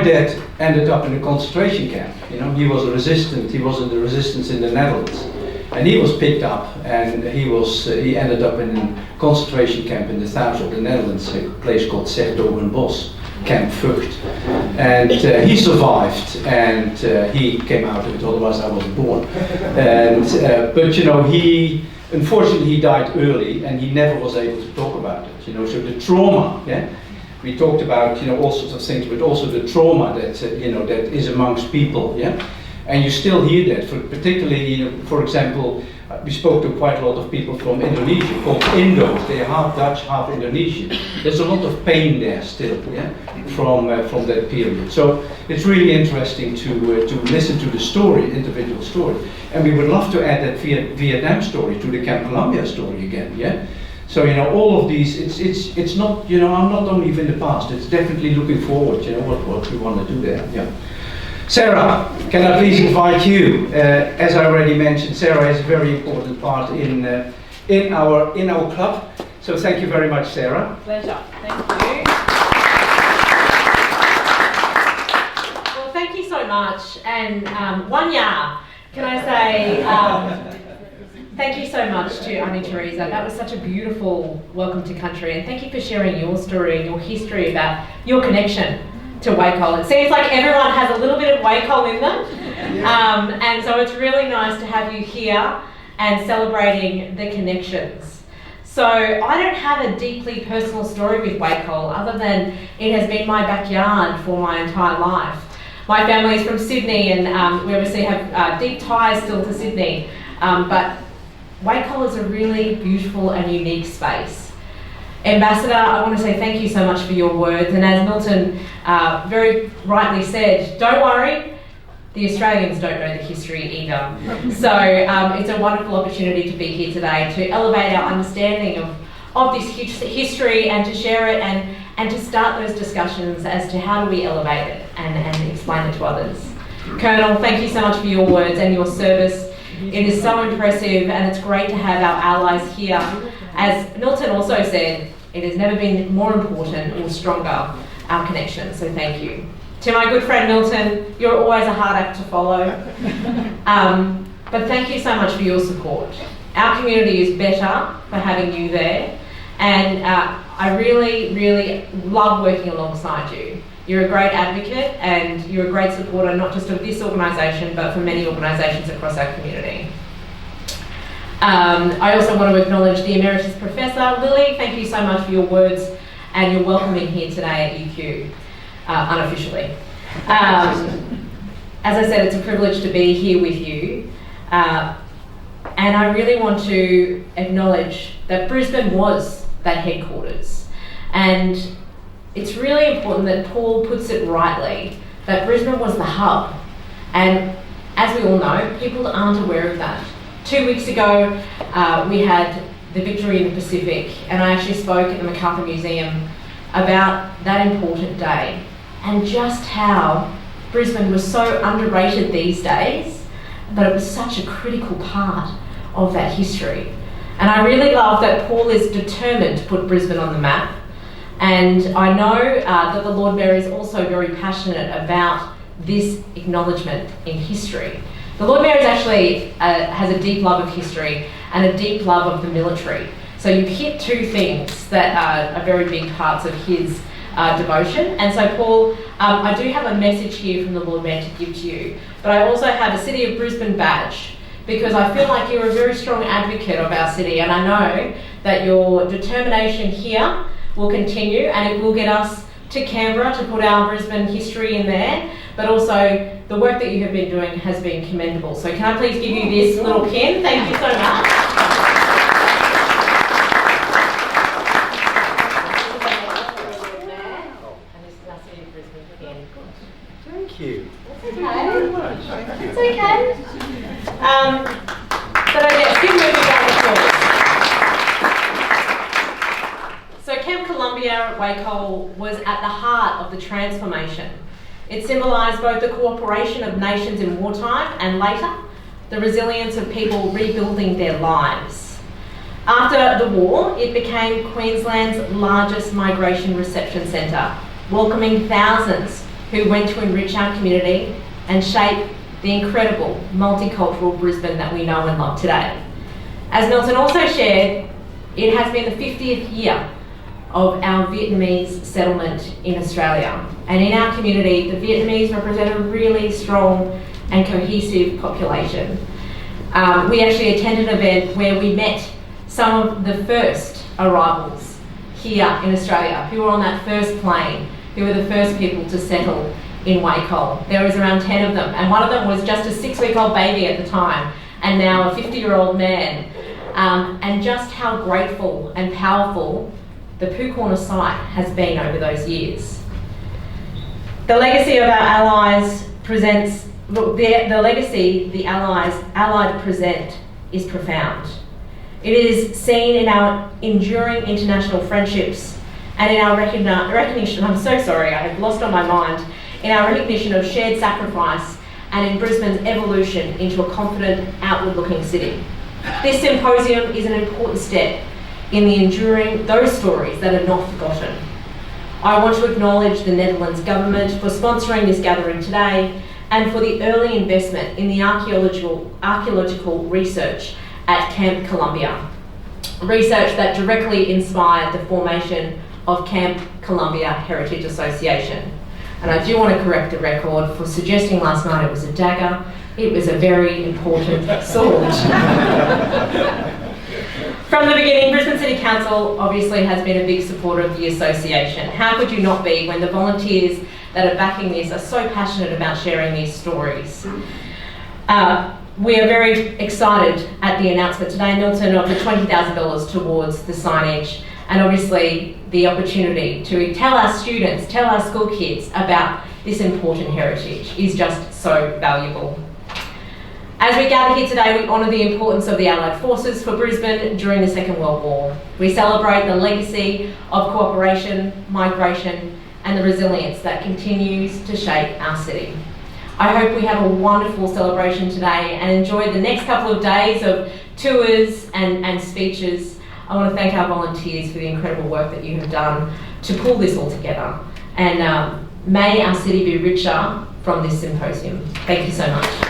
dad ended up in a concentration camp. You know, he was a resistant. He was in the resistance in the Netherlands, and he was picked up, and he ended up in a concentration camp in the south of the Netherlands, a place called 's-Hertogenbosch, Camp Vught, and he survived, and he came out of it. Otherwise, I wasn't born. And but you know, unfortunately he died early, and he never was able to talk about it. You know, so the trauma. Yeah. We talked about, you know, all sorts of things, but also the trauma that you know, that is amongst people, yeah. And you still hear that, particularly, you know, for example, we spoke to quite a lot of people from Indonesia, called Indos. They are half Dutch, half Indonesian. There's a lot of pain there still, yeah, from that period. So it's really interesting to listen to the story, individual story, and we would love to add that Vietnam story to the Camp Columbia story again, yeah. So, you know, all of these, it's not, you know, I'm not only in the past, it's definitely looking forward, you know, what we want to do there, yeah. Sarah, can I please invite you? As I already mentioned, Sarah is a very important part in our club. So thank you very much, Sarah. Pleasure, thank you. Well, thank you so much, and Wanya, can I say, thank you so much to Auntie Teresa. That was such a beautiful welcome to country, and thank you for sharing your story and your history about your connection to WWII. It seems like everyone has a little bit of WWII in them, and so it's really nice to have you here and celebrating the connections. So I don't have a deeply personal story with WWII other than it has been my backyard for my entire life. My family is from Sydney, and we obviously have deep ties still to Sydney, but WWII is a really beautiful and unique space. Ambassador, I want to say thank you so much for your words, and as Milton very rightly said, don't worry, the Australians don't know the history either. So it's a wonderful opportunity to be here today to elevate our understanding of this history and to share it and to start those discussions as to how do we elevate it and explain it to others. Colonel, thank you so much for your words and your service. It is so impressive, and it's great to have our allies here. As Milton also said, it has never been more important or stronger, our connection, so thank you. To my good friend Milton, you're always a hard act to follow, but thank you so much for your support. Our community is better for having you there, and I really, really love working alongside you. You're a great advocate, and you're a great supporter, not just of this organisation, but for many organisations across our community. I also want to acknowledge the Emeritus Professor, Lily. Thank you so much for your words and your welcoming here today at UQ, unofficially. As I said, it's a privilege to be here with you. And I really want to acknowledge that Brisbane was that headquarters. And it's really important that Paul puts it rightly, that Brisbane was the hub. And as we all know, people aren't aware of that. 2 weeks ago, we had the Victory in the Pacific, and I actually spoke at the MacArthur Museum about that important day and just how Brisbane was so underrated these days, but it was such a critical part of that history. And I really love that Paul is determined to put Brisbane on the map. And I know that the Lord Mayor is also very passionate about this acknowledgement in history. The Lord Mayor is actually has a deep love of history and a deep love of the military. So you've hit two things that are very big parts of his devotion. And so Paul, I do have a message here from the Lord Mayor to give to you, but I also have a City of Brisbane badge, because I feel like you're a very strong advocate of our city, and I know that your determination here will continue, and it will get us to Canberra to put our Brisbane history in there, but also the work that you have been doing has been commendable. So can I please give you this little pin? Thank you so much. And this is our City of Brisbane pin. Thank you. That's okay. Thank you very much. Thank you. It's okay. But I guess, give me a big round of applause. So Camp Columbia at WWII was at the heart of the transformation. It symbolised both the cooperation of nations in wartime and later, the resilience of people rebuilding their lives. After the war, it became Queensland's largest migration reception centre, welcoming thousands who went to enrich our community and shape the incredible multicultural Brisbane that we know and love today. As Milton also shared, it has been the 50th year of our Vietnamese settlement in Australia. And in our community, the Vietnamese represent a really strong and cohesive population. We actually attended an event where we met some of the first arrivals here in Australia, who were on that first plane, who were the first people to settle in Waco. There was around 10 of them, and one of them was just a 6-week-old baby at the time, and now a 50-year-old man. And just how grateful and powerful the Pooh Corner site has been over those years. The legacy of our allies presents, the legacy the Allied present is profound. It is seen in our enduring international friendships and in our recognition, I'm so sorry, I have lost on my mind, in our recognition of shared sacrifice and in Brisbane's evolution into a confident, outward-looking city. This symposium is an important step in the enduring those stories that are not forgotten. I want to acknowledge the Netherlands government for sponsoring this gathering today and for the early investment in the archaeological research at Camp Columbia, research that directly inspired the formation of Camp Columbia Heritage Association. And I do want to correct the record for suggesting last night it was a dagger. It was a very important sword. From the beginning, Brisbane City Council obviously has been a big supporter of the association. How could you not be when the volunteers that are backing this are so passionate about sharing these stories? We are very excited at the announcement today, Milton, of the $20,000 towards the signage, and obviously the opportunity to tell our students, tell our school kids about this important heritage is just so valuable. As we gather here today, we honour the importance of the Allied forces for Brisbane during the Second World War. We celebrate the legacy of cooperation, migration, and the resilience that continues to shape our city. I hope we have a wonderful celebration today and enjoy the next couple of days of tours and speeches. I want to thank our volunteers for the incredible work that you have done to pull this all together. And may our city be richer from this symposium. Thank you so much.